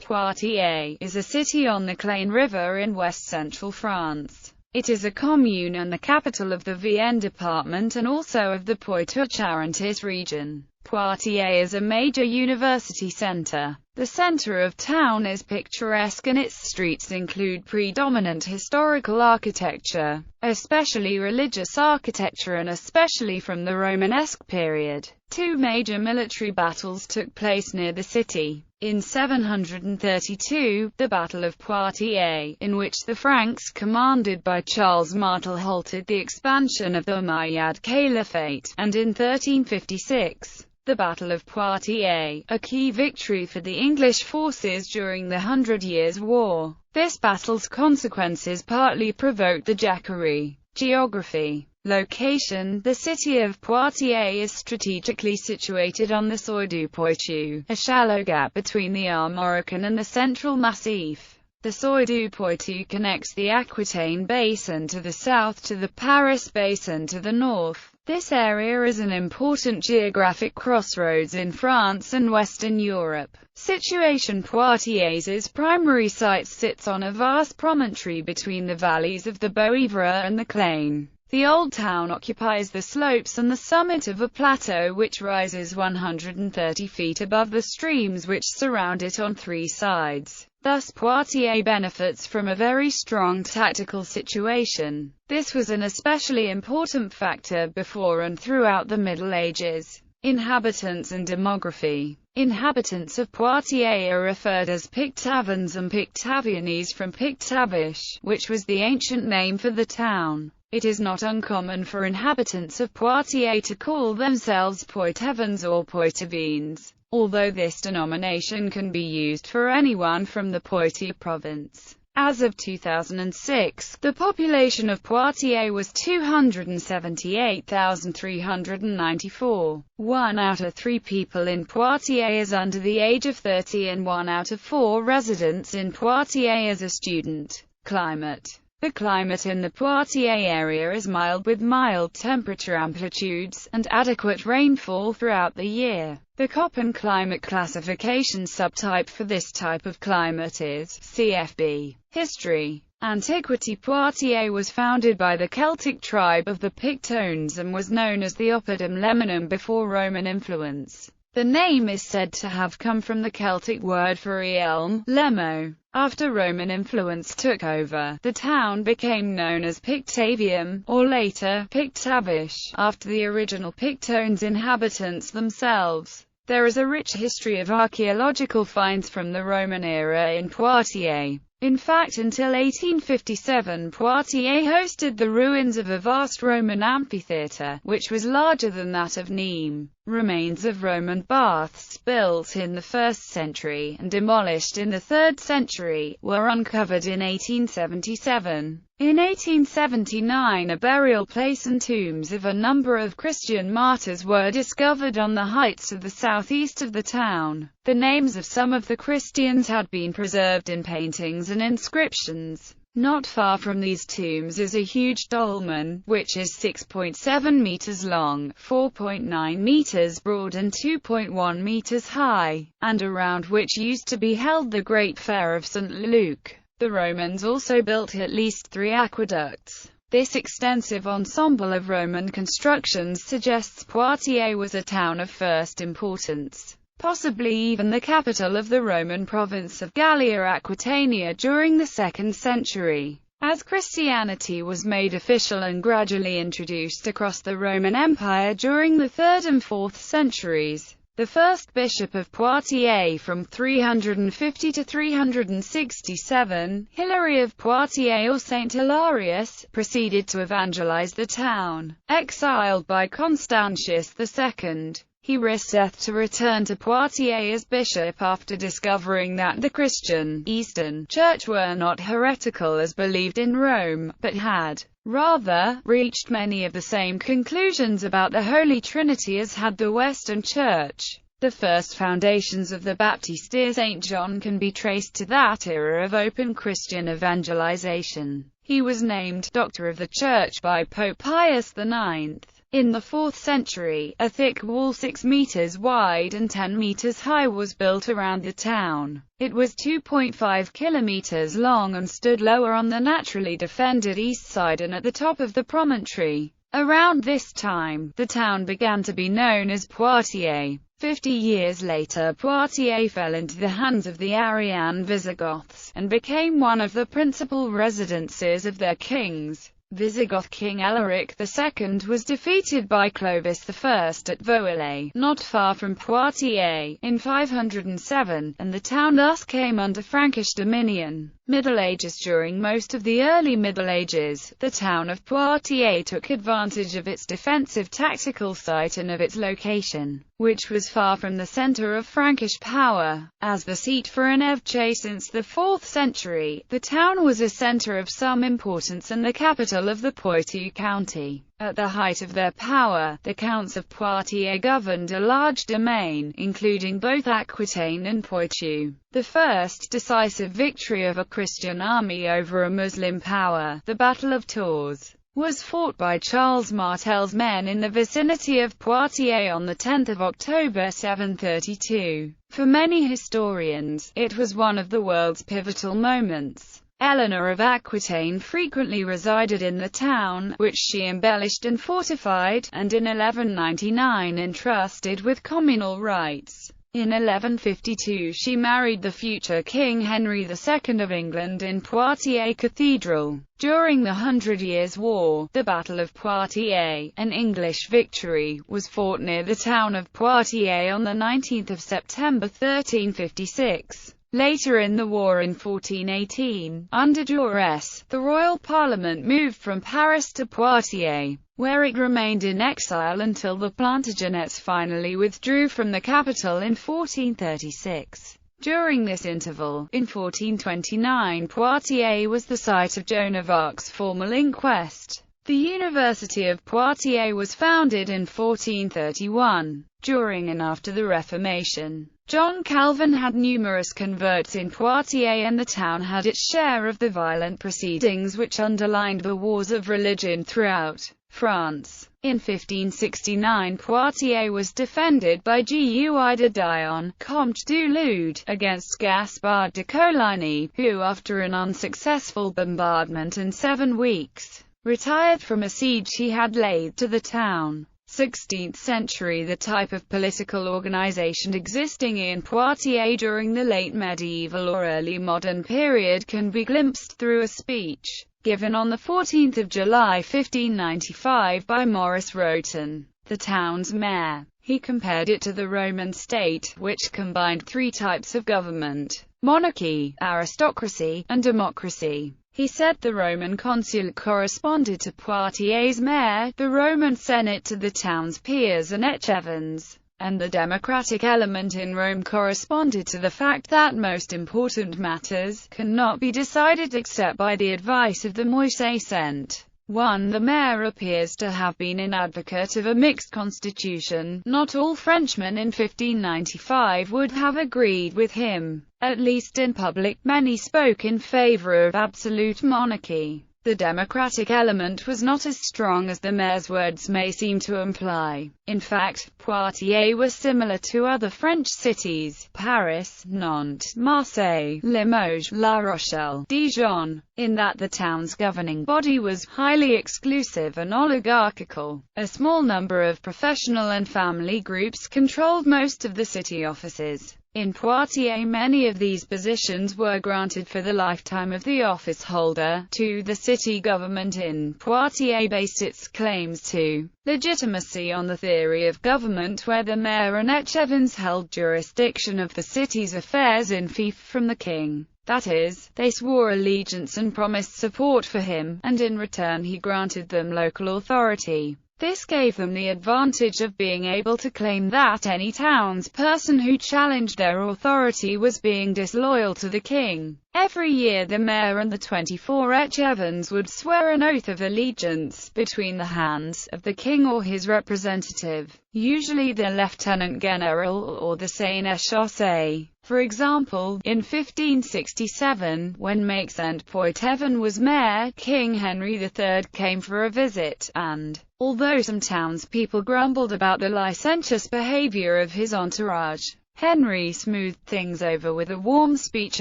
Poitiers is a city on the Clain River in west-central France. It is a commune and the capital of the Vienne department and also of the Poitou-Charentes region. Poitiers is a major university centre. The centre of town is picturesque and its streets include predominant historical architecture, especially religious architecture and especially from the Romanesque period. Two major military battles took place near the city. In 732, the Battle of Poitiers, in which the Franks commanded by Charles Martel halted the expansion of the Umayyad Caliphate, and in 1356, the Battle of Poitiers, a key victory for the English forces during the Hundred Years' War. This battle's consequences partly provoked the Jacquerie. Geography. Location. The city of Poitiers is strategically situated on the Seuil du Poitou, a shallow gap between the Armorican and the Central Massif. The Seuil du Poitou connects the Aquitaine Basin to the south to the Paris Basin to the north. This area is an important geographic crossroads in France and Western Europe. Situation. Poitiers' primary site sits on a vast promontory between the valleys of the Boivre and the Clain. The old town occupies the slopes and the summit of a plateau which rises 130 feet above the streams which surround it on three sides. Thus Poitiers benefits from a very strong tactical situation. This was an especially important factor before and throughout the Middle Ages. Inhabitants and demography. Inhabitants of Poitiers are referred as Pictavans and Pictavianese from Pictavish, which was the ancient name for the town. It is not uncommon for inhabitants of Poitiers to call themselves Poitevans or Poitevines, although this denomination can be used for anyone from the Poitiers province. As of 2006, the population of Poitiers was 278,394. 1 out of 3 people in Poitiers is under the age of 30 and 1 out of 4 residents in Poitiers is a student. Climate. The climate in the Poitiers area is mild with mild temperature amplitudes, and adequate rainfall throughout the year. The Köppen climate classification subtype for this type of climate is CFB. History. Antiquity. Poitiers was founded by the Celtic tribe of the Pictones and was known as the Oppidum Lemanum before Roman influence. The name is said to have come from the Celtic word for elm, lemo. After Roman influence took over, the town became known as Pictavium, or later, Pictavish, after the original Pictones inhabitants themselves. There is a rich history of archaeological finds from the Roman era in Poitiers. In fact, until 1857, Poitiers hosted the ruins of a vast Roman amphitheatre, which was larger than that of Nîmes. Remains of Roman baths, built in the 1st century, and demolished in the 3rd century, were uncovered in 1877. In 1879 a burial place and tombs of a number of Christian martyrs were discovered on the heights to the southeast of the town. The names of some of the Christians had been preserved in paintings and inscriptions. Not far from these tombs is a huge dolmen, which is 6.7 meters long, 4.9 meters broad and 2.1 meters high, and around which used to be held the Great Fair of St. Luc. The Romans also built at least 3 aqueducts. This extensive ensemble of Roman constructions suggests Poitiers was a town of first importance, possibly even the capital of the Roman province of Gallia Aquitania during the 2nd century. As Christianity was made official and gradually introduced across the Roman Empire during the 3rd and 4th centuries, the first bishop of Poitiers from 350 to 367, Hilary of Poitiers or Saint Hilarius, proceeded to evangelize the town. Exiled by Constantius II, he risked death to return to Poitiers as bishop after discovering that the Christian Eastern Church were not heretical as believed in Rome, but had, rather, reached many of the same conclusions about the Holy Trinity as had the Western Church. The first foundations of the Baptiste St. John can be traced to that era of open Christian evangelization. He was named Doctor of the Church by Pope Pius IX. In the 4th century, a thick wall 6 meters wide and 10 meters high was built around the town. It was 2.5 kilometers long and stood lower on the naturally defended east side and at the top of the promontory. Around this time, the town began to be known as Poitiers. 50 years later, Poitiers fell into the hands of the Arian Visigoths, and became one of the principal residences of their kings. Visigoth King Alaric II was defeated by Clovis I at Vouillé, not far from Poitiers, in 507, and the town thus came under Frankish dominion. Middle Ages. During most of the early Middle Ages, the town of Poitiers took advantage of its defensive tactical site and of its location, which was far from the center of Frankish power. As the seat for an évêché since the 4th century, the town was a center of some importance and the capital of the Poitou county. At the height of their power, the Counts of Poitiers governed a large domain, including both Aquitaine and Poitou. The first decisive victory of a Christian army over a Muslim power, the Battle of Tours, was fought by Charles Martel's men in the vicinity of Poitiers on 10 October 732. For many historians, it was one of the world's pivotal moments. Eleanor of Aquitaine frequently resided in the town, which she embellished and fortified, and in 1199 entrusted with communal rights. In 1152 she married the future King Henry II of England in Poitiers Cathedral. During the 100 Years' War, the Battle of Poitiers, an English victory, was fought near the town of Poitiers on 19 September 1356. Later in the war in 1418, under duress, the royal parliament moved from Paris to Poitiers, where it remained in exile until the Plantagenets finally withdrew from the capital in 1436. During this interval, in 1429, Poitiers was the site of Joan of Arc's formal inquest. The University of Poitiers was founded in 1431. During and after the Reformation, John Calvin had numerous converts in Poitiers, and the town had its share of the violent proceedings which underlined the wars of religion throughout France. In 1569 Poitiers was defended by Gui de Dion, Comte du Lude, against Gaspard de Coligny, who after an unsuccessful bombardment and 7 weeks, retired from a siege he had laid to the town. 16th century. The type of political organization existing in Poitiers during the late medieval or early modern period can be glimpsed through a speech given on 14 July 1595 by Maurice Roten, the town's mayor. He compared it to the Roman state, which combined 3 types of government: monarchy, aristocracy, and democracy. He said the Roman consul corresponded to Poitiers' mayor, the Roman Senate to the town's peers and archevêques, and the democratic element in Rome corresponded to the fact that most important matters cannot be decided except by the advice of the moissaient. 1. The mayor appears to have been an advocate of a mixed constitution. Not all Frenchmen in 1595 would have agreed with him. At least in public, many spoke in favor of absolute monarchy. The democratic element was not as strong as the mayor's words may seem to imply. In fact, Poitiers was similar to other French cities, Paris, Nantes, Marseille, Limoges, La Rochelle, Dijon, in that the town's governing body was highly exclusive and oligarchical. A small number of professional and family groups controlled most of the city offices. In Poitiers, many of these positions were granted for the lifetime of the office holder. 2. The city government in Poitiers based its claims to legitimacy on the theory of government where the mayor and archevêques held jurisdiction of the city's affairs in fief from the king. That is, they swore allegiance and promised support for him, and in return he granted them local authority. This gave them the advantage of being able to claim that any townsperson who challenged their authority was being disloyal to the king. Every year the mayor and the 24 archevêques would swear an oath of allegiance between the hands of the king or his representative, usually the lieutenant general or the sénéchaussé. For example, in 1567, when Maix and Poitevin was mayor, King Henry III came for a visit, and Although some townspeople grumbled about the licentious behavior of his entourage, Henry smoothed things over with a warm speech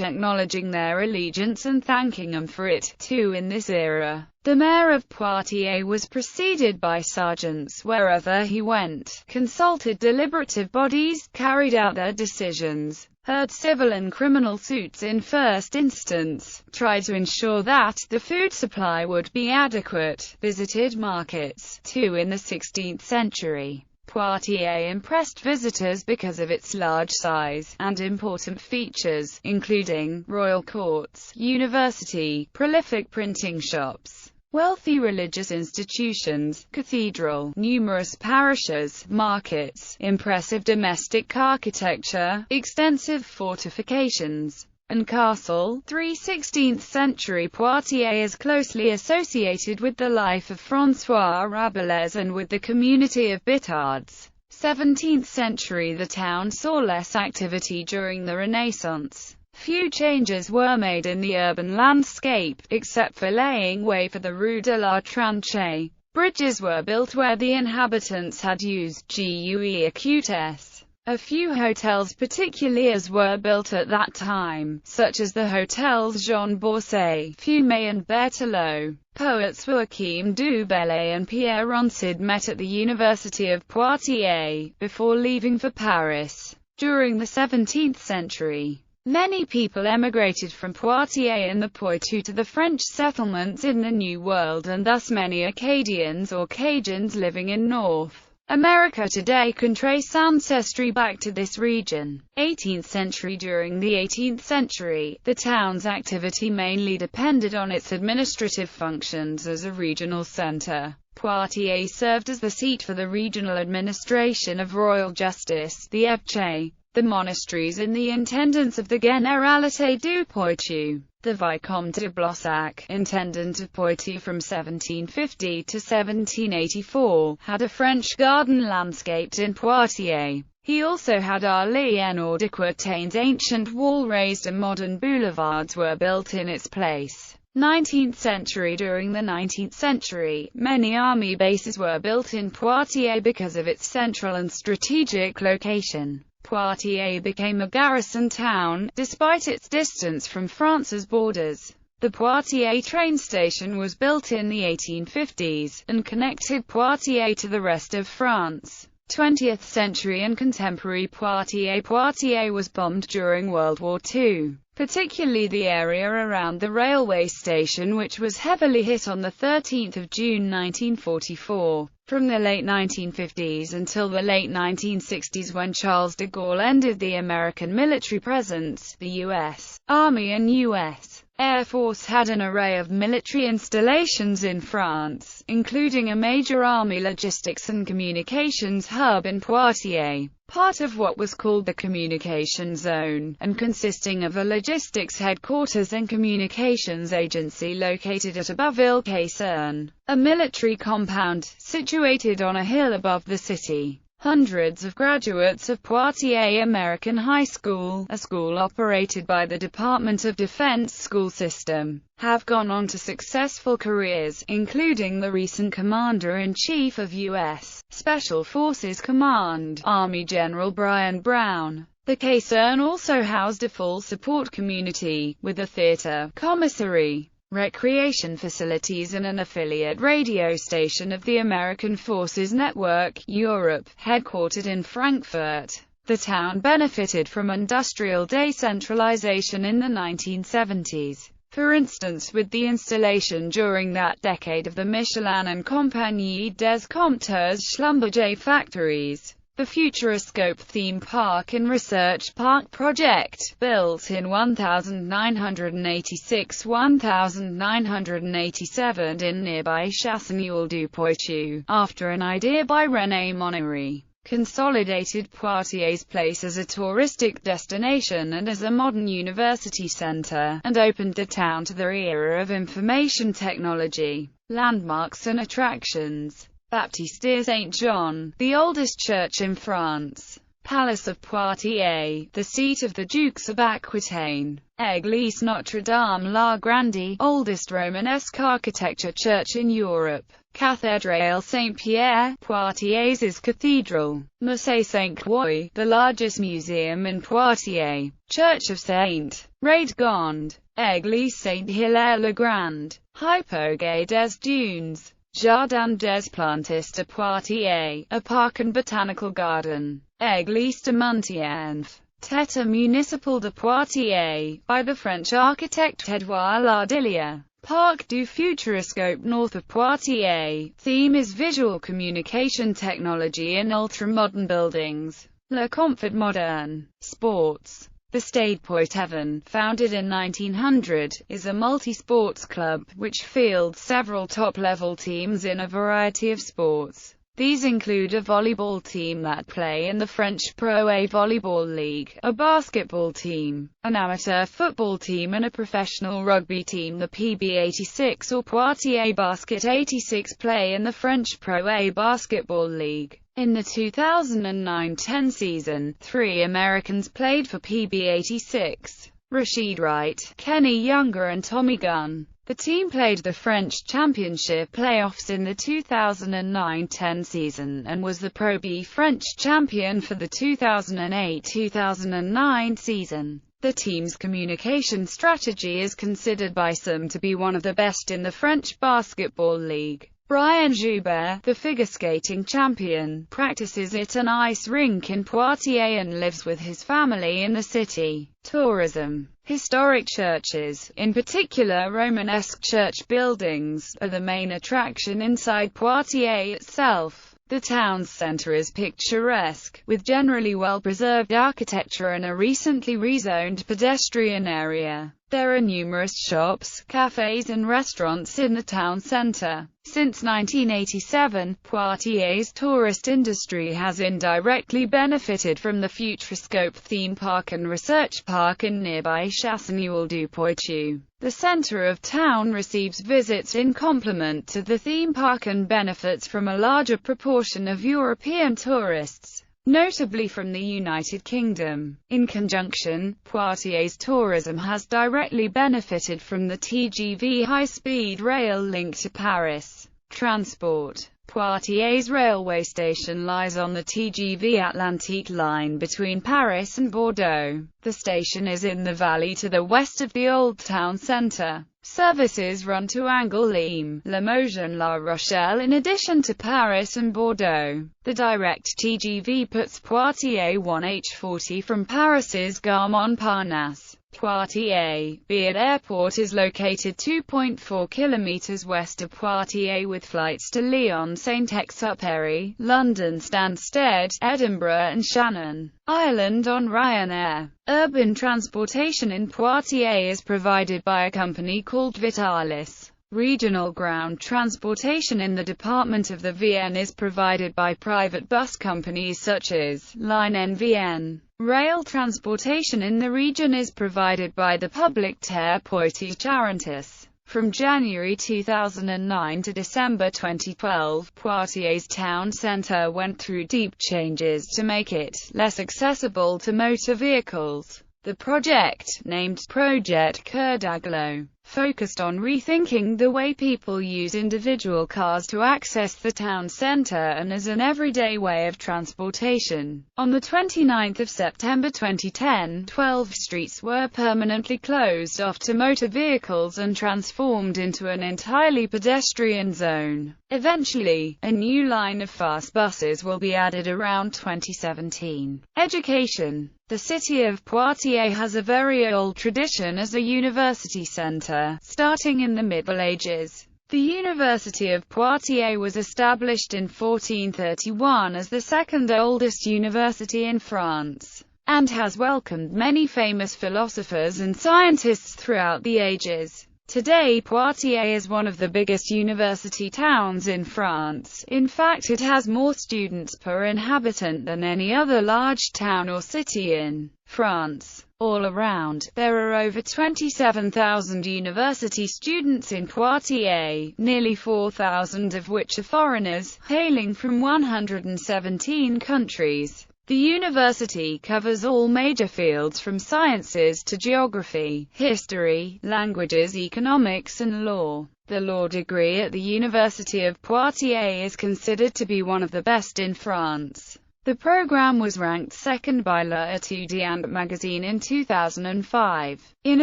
acknowledging their allegiance and thanking them for it, too. In this era, the mayor of Poitiers was preceded by sergeants wherever he went, consulted deliberative bodies, carried out their decisions, heard civil and criminal suits in first instance, tried to ensure that the food supply would be adequate, visited markets, too. In the 16th century, Poitiers impressed visitors because of its large size, and important features, including royal courts, university, prolific printing shops, wealthy religious institutions, cathedral, numerous parishes, markets, impressive domestic architecture, extensive fortifications, and castle. 16th-century Poitiers is closely associated with the life of François Rabelais and with the community of Bitards. 17th century, the town saw less activity during the Renaissance. Few changes were made in the urban landscape, except for laying way for the Rue de la Tranchée. Bridges were built where the inhabitants had used guerres. A few hotels, particularly as were built at that time, such as the hotels Jean Bourset, Fumé and Berthelot. Poets Joachim du Bellay and Pierre Roncide met at the University of Poitiers, before leaving for Paris. During the 17th century, many people emigrated from Poitiers in the Poitou to the French settlements in the New World, and thus many Acadians or Cajuns living in North America today can trace ancestry back to this region. 18th century. During the 18th century, the town's activity mainly depended on its administrative functions as a regional centre. Poitiers served as the seat for the regional administration of royal justice, the évêché, the monasteries and the intendants of the Généralité du Poitou. The Vicomte de Blossac, intendant of Poitiers from 1750 to 1784, had a French garden landscaped in Poitiers. He also had Arlène or de Courtain's ancient wall raised and modern boulevards were built in its place. 19th century. During the 19th century, many army bases were built in Poitiers because of its central and strategic location. Poitiers became a garrison town, despite its distance from France's borders. The Poitiers train station was built in the 1850s, and connected Poitiers to the rest of France. 20th century and contemporary Poitiers. Poitiers was bombed during World War II, particularly the area around the railway station, which was heavily hit on 13 June 1944. From the late 1950s until the late 1960s, when Charles de Gaulle ended the American military presence, the U.S. Army and U.S. Air Force had an array of military installations in France, including a major army logistics and communications hub in Poitiers, part of what was called the Communication Zone, and consisting of a logistics headquarters and communications agency located at Abbeville-Caserne, a military compound, situated on a hill above the city. Hundreds of graduates of Poitiers American High School, a school operated by the Department of Defense school system, have gone on to successful careers, including the recent Commander-in-Chief of U.S. Special Forces Command, Army General Brian Brown. The Caserne also housed a full support community, with a theater, commissary, recreation facilities and an affiliate radio station of the American Forces Network, Europe, headquartered in Frankfurt. The town benefited from industrial decentralization in the 1970s. For instance, with the installation during that decade of the Michelin and Compagnie des Compteurs Schlumberger factories. The Futuroscope theme park and research park project, built in 1986-1987 in nearby Chasseneuil-du-Poitou, after an idea by René Monnery, consolidated Poitiers' place as a touristic destination and as a modern university centre, and opened the town to the era of information technology. Landmarks and attractions. Baptiste Saint-Jean, the oldest church in France. Palace of Poitiers, the seat of the Dukes of Aquitaine. Église Notre-Dame la Grande, oldest Romanesque architecture church in Europe. Cathédrale Saint-Pierre, Poitiers' cathedral. Musée Saint-Croix, the largest museum in Poitiers. Church of Saint Radegonde. Église Saint-Hilaire-le-Grand. Hypogees des Dunes. Jardin des Plantes de Poitiers, a park and botanical garden. Église de Montienv. Tête municipal de Poitiers, by the French architect Édouard Lardillier. Parc du Futuroscope north of Poitiers. Theme is visual communication technology in ultra-modern buildings. Le Confort moderne. Sports. The Stade Poitevin, founded in 1900, is a multi-sports club, which fields several top-level teams in a variety of sports. These include a volleyball team that play in the French Pro A Volleyball League, a basketball team, an amateur football team and a professional rugby team. The PB86 or Poitiers Basket 86 play in the French Pro A Basketball League. In the 2009-10 season, 3 Americans played for PB86: Rashid Wright, Kenny Younger and Tommy Gunn. The team played the French Championship playoffs in the 2009-10 season, and was the Pro B French champion for the 2008-2009 season. The team's communication strategy is considered by some to be one of the best in the French Basketball League. Brian Joubert, the figure skating champion, practices at an ice rink in Poitiers and lives with his family in the city. Tourism. Historic churches, in particular Romanesque church buildings, are the main attraction inside Poitiers itself. The town's centre is picturesque, with generally well-preserved architecture and a recently rezoned pedestrian area. There are numerous shops, cafes and restaurants in the town centre. Since 1987, Poitiers' tourist industry has indirectly benefited from the Futuroscope theme park and research park in nearby Chassagnol-du-Poitou. The centre of town receives visits in complement to the theme park and benefits from a larger proportion of European tourists, notably from the United Kingdom. In conjunction, Poitiers tourism has directly benefited from the TGV high-speed rail link to Paris. Transport. Poitiers railway station lies on the TGV Atlantique line between Paris and Bordeaux. The station is in the valley to the west of the old town centre. Services run to Angoulême, Limoges and La Rochelle in addition to Paris and Bordeaux. The direct TGV puts Poitiers 1H40 from Paris's Gare Montparnasse. Poitiers Beard Airport is located 2.4 km west of Poitiers with flights to Lyon, Saint-Exupéry, London Stansted, Edinburgh and Shannon, Ireland on Ryanair. Urban transportation in Poitiers is provided by a company called Vitalis. Regional ground transportation in the department of the Vienne is provided by private bus companies such as Line N Vienne. Rail transportation in the region is provided by the public TER Poitiers-Charentais. From January 2009 to December 2012, Poitiers town centre went through deep changes to make it less accessible to motor vehicles. The project, named Projet Cœur d'Aglo, focused on rethinking the way people use individual cars to access the town centre and as an everyday way of transportation. On the 29th of September 2010, 12 streets were permanently closed off to motor vehicles and transformed into an entirely pedestrian zone. Eventually, a new line of fast buses will be added around 2017. Education. The city of Poitiers has a very old tradition as a university centre, starting in the Middle Ages. The University of Poitiers was established in 1431 as the second oldest university in France, and has welcomed many famous philosophers and scientists throughout the ages. Today Poitiers is one of the biggest university towns in France. In fact, it has more students per inhabitant than any other large town or city in France. All around, there are over 27,000 university students in Poitiers, nearly 4,000 of which are foreigners, hailing from 117 countries. The university covers all major fields from sciences to geography, history, languages, economics and law. The law degree at the University of Poitiers is considered to be one of the best in France. The program was ranked second by L'Étudiant magazine in 2005. In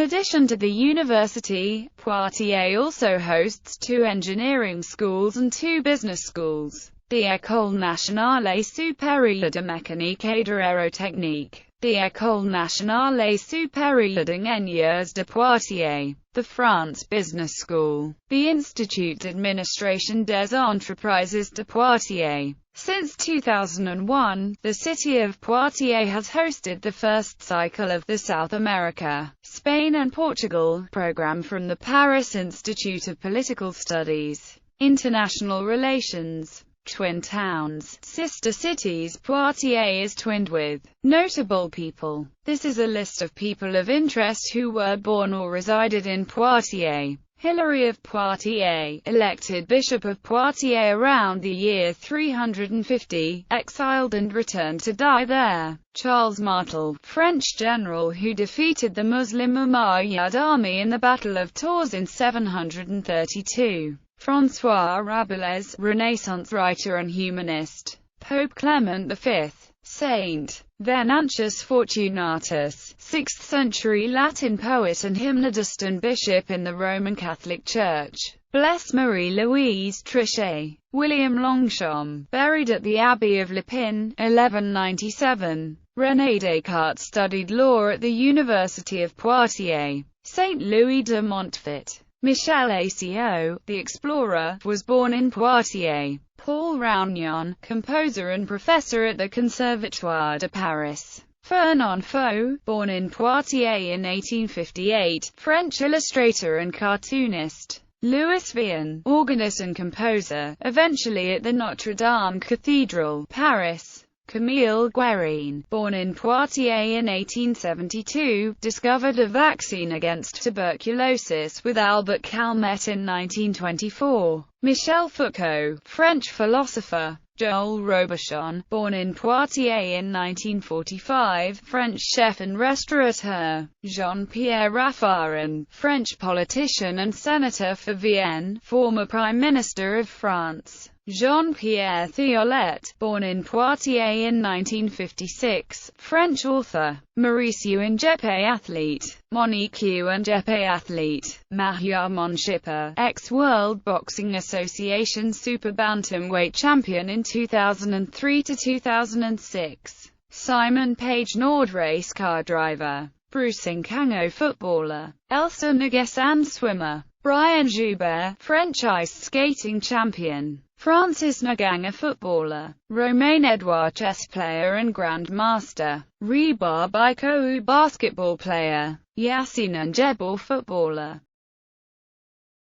addition to the university, Poitiers also hosts 2 engineering schools and 2 business schools. The École nationale supérieure de mécanique et d'aérotechnique, the École nationale supérieure d'ingénieurs de Poitiers, the France Business School, the Institut d'administration des entreprises de Poitiers. Since 2001, the city of Poitiers has hosted the first cycle of the South America, Spain and Portugal program from the Paris Institute of Political Studies. International relations. Twin towns, sister cities. Poitiers is twinned with notable people. This is a list of people of interest who were born or resided in Poitiers. Hilary of Poitiers, elected Bishop of Poitiers around the year 350, exiled and returned to die there. Charles Martel, French general who defeated the Muslim Umayyad army in the Battle of Tours in 732. François Rabelais, Renaissance writer and humanist. Pope Clement V, Saint Venantius Fortunatus, 6th century Latin poet and hymnodist and bishop in the Roman Catholic Church. Bless Marie-Louise Trichet, William Longchamp, buried at the Abbey of Le Pin, 1197. René Descartes studied law at the University of Poitiers. Saint Louis de Montfort. Michel Acio, the explorer, was born in Poitiers. Paul Rougnon, composer and professor at the Conservatoire de Paris. Fernand Faux, born in Poitiers in 1858, French illustrator and cartoonist. Louis Vian, organist and composer, eventually at the Notre Dame Cathedral, Paris. Camille Guérin, born in Poitiers in 1872, discovered a vaccine against tuberculosis with Albert Calmet in 1924. Michel Foucault, French philosopher. Joël Robuchon, born in Poitiers in 1945, French chef and restaurateur. Jean-Pierre Raffarin, French politician and senator for Vienne, former Prime Minister of France. Jean-Pierre Thiolet, born in Poitiers in 1956, French author. Mauricio Ingepe athlete. Monique Ingepe athlete. Mahia Monshipper, ex-World Boxing Association super bantamweight champion in 2003 to 2006. Simon Page Nord race car driver. Bruce Nkango footballer. Elsa Nguessan swimmer. Brian Joubert, French ice skating champion. Francis Nganga footballer. Romain Edouard chess player and grandmaster. Reba Baikou basketball player. Yassine Njebel footballer.